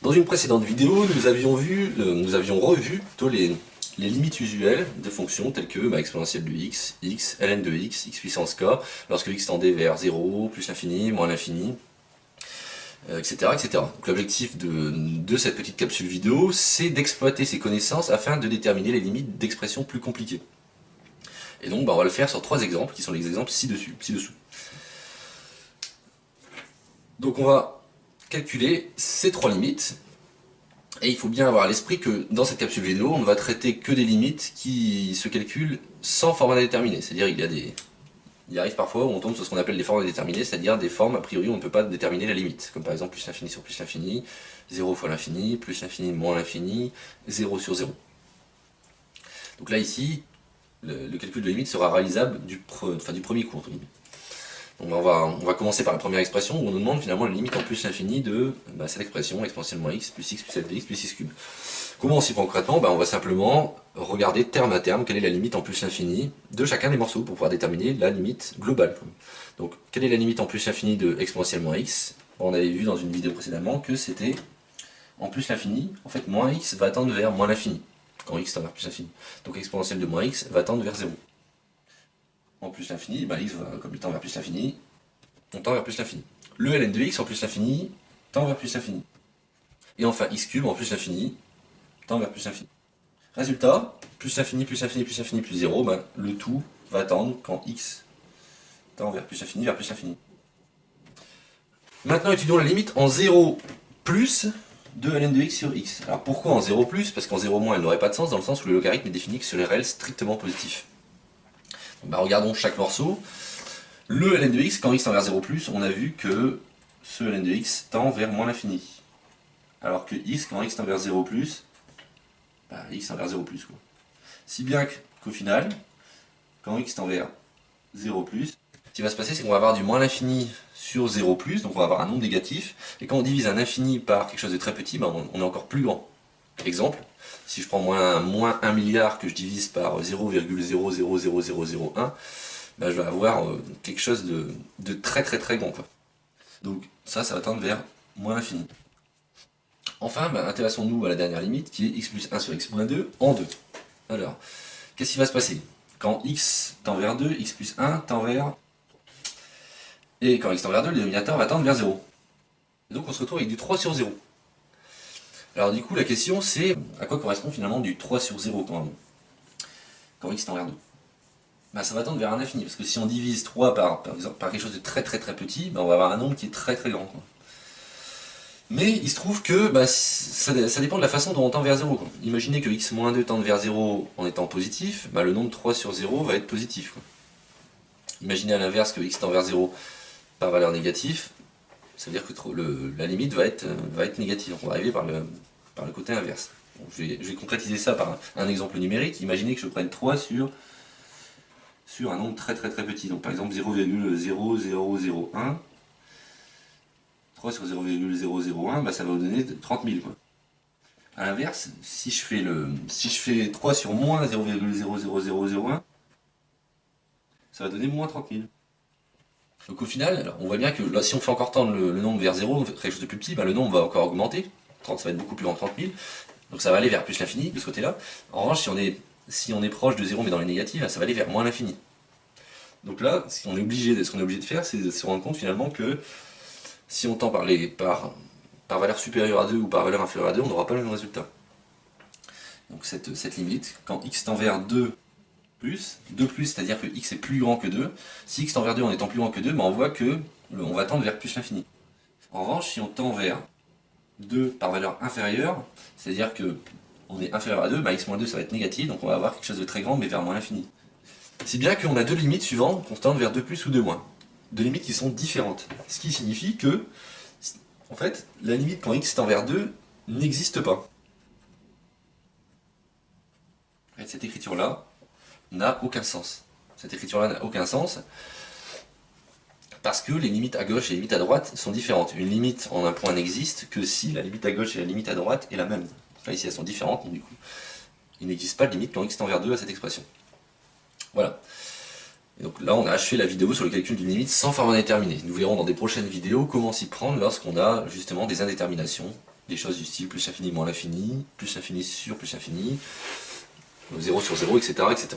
Dans une précédente vidéo, nous avions revu plutôt les limites usuelles de fonctions telles que exponentielle de x, x, ln de x, x puissance k, lorsque x tendait vers 0, plus l'infini, moins l'infini, etc. etc. L'objectif de cette petite capsule vidéo, c'est d'exploiter ces connaissances afin de déterminer les limites d'expressions plus compliquées. Et donc on va le faire sur 3 exemples, qui sont les exemples ci-dessous. Donc on va calculer ces 3 limites, et il faut bien avoir à l'esprit que dans cette capsule vidéo, on ne va traiter que des limites qui se calculent sans forme indéterminée. C'est-à-dire il arrive parfois où on tombe sur ce qu'on appelle des formes indéterminées, c'est-à-dire des formes a priori où on ne peut pas déterminer la limite, comme par exemple plus l'infini sur plus l'infini, 0 fois l'infini, plus l'infini moins l'infini, 0 sur 0. Donc là ici, le calcul de limite sera réalisable du premier coup, entre guillemets. Donc on va commencer par la première expression où on nous demande finalement la limite en plus l'infini de cette expression, exponentielle moins x plus f de x plus x cube. Comment on s'y prend concrètement? On va simplement regarder terme à terme quelle est la limite en plus l'infini de chacun des morceaux pour pouvoir déterminer la limite globale. Donc quelle est la limite en plus l'infini de exponentielle moins x? On avait vu dans une vidéo précédemment que c'était en plus l'infini, en fait moins x va tendre vers moins l'infini, quand x tend vers plus l'infini. Donc exponentielle de moins x va tendre vers 0. En plus l'infini, x va, comme il tend vers plus l'infini, on tend vers plus l'infini. Le ln de x en plus l'infini tend vers plus l'infini. Et enfin x cube en plus l'infini tend vers plus l'infini. Résultat, plus l'infini, plus l'infini, plus l'infini, plus 0, le tout va tendre quand x tend vers plus l'infini. Maintenant étudions la limite en 0 plus de ln de x sur x. Alors pourquoi en 0 plus? Parce qu'en 0 moins elle n'aurait pas de sens, dans le sens où le logarithme est défini que sur les réels strictement positifs. Regardons chaque morceau. Le ln de x, quand x tend vers 0 plus, on a vu que ce ln de x tend vers moins l'infini. Alors que x, quand x tend vers 0 plus, x tend vers 0 plus. Si bien qu'au final, quand x tend vers 0 plus, ce qui va se passer, c'est qu'on va avoir du moins l'infini sur 0 plus, donc on va avoir un nombre négatif, et quand on divise un infini par quelque chose de très petit, on est encore plus grand. Exemple, si je prends moins 1 milliard que je divise par 0,000001, je vais avoir quelque chose de très très très grand. Donc ça va tendre vers moins l'infini. Enfin, intéressons-nous à la dernière limite, qui est x plus 1 sur x moins 2 en 2. Alors, qu'est-ce qui va se passer? Quand x tend vers 2, x plus 1 tend vers... Et quand x tend vers 2, le dénominateur va tendre vers 0. Et donc on se retrouve avec du 3 sur 0. Alors du coup, la question c'est, à quoi correspond finalement du 3 sur 0 quand x tend vers 2? Ça va tendre vers un infini, parce que si on divise 3 par quelque chose de très très très petit, on va avoir un nombre qui est très très grand. Mais il se trouve que ça dépend de la façon dont on tend vers 0. Imaginez que x moins 2 tende vers 0 en étant positif, le nombre 3 sur 0 va être positif. Imaginez à l'inverse que x tend vers 0 par valeur négative, ça veut dire que la limite va être négative. Donc on va arriver par le côté inverse. Donc je vais concrétiser ça par un exemple numérique. Imaginez que je prenne 3 sur un nombre très très très petit. Donc par exemple 0,0001. 3 sur 0,001, ça va vous donner 30 000. A l'inverse, si je fais 3 sur moins 0,00001, ça va donner moins 30 000. Donc au final, on voit bien que là, si on fait encore tendre le nombre vers 0, quelque chose de plus petit, le nombre va encore augmenter. 30, ça va être beaucoup plus grand que 30 000. Donc ça va aller vers plus l'infini de ce côté-là. En revanche, si on est proche de 0 mais dans les négatives, ça va aller vers moins l'infini. Donc là, ce qu'on est obligé de faire, c'est de se rendre compte finalement que si on tend par valeur supérieure à 2 ou par valeur inférieure à 2, on n'aura pas le même résultat. Donc cette limite, quand x tend vers 2 plus, c'est-à-dire que x est plus grand que 2, si x tend vers 2 en étant plus grand que 2, on voit que on va tendre vers plus l'infini. En revanche, si on tend vers 2 par valeur inférieure, c'est-à-dire que on est inférieur à 2, x moins 2 ça va être négatif, donc on va avoir quelque chose de très grand mais vers moins l'infini. Si bien qu'on a deux limites suivantes qu'on tend vers 2 plus ou 2 moins. Deux limites qui sont différentes. Ce qui signifie que, en fait, la limite quand x tend vers 2 n'existe pas. Cette écriture-là n'a aucun sens. Cette écriture-là n'a aucun sens parce que les limites à gauche et les limites à droite sont différentes. Une limite en un point n'existe que si la limite à gauche et la limite à droite est la même. Là, ici, elles sont différentes, donc du coup, il n'existe pas de limite quand x tend vers 2 à cette expression. Voilà. Et donc là, on a achevé la vidéo sur le calcul d'une limite sans forme indéterminée. Nous verrons dans des prochaines vidéos comment s'y prendre lorsqu'on a justement des indéterminations des choses du style plus l'infini moins l'infini, plus l'infini sur plus l'infini, 0 sur 0, etc., etc.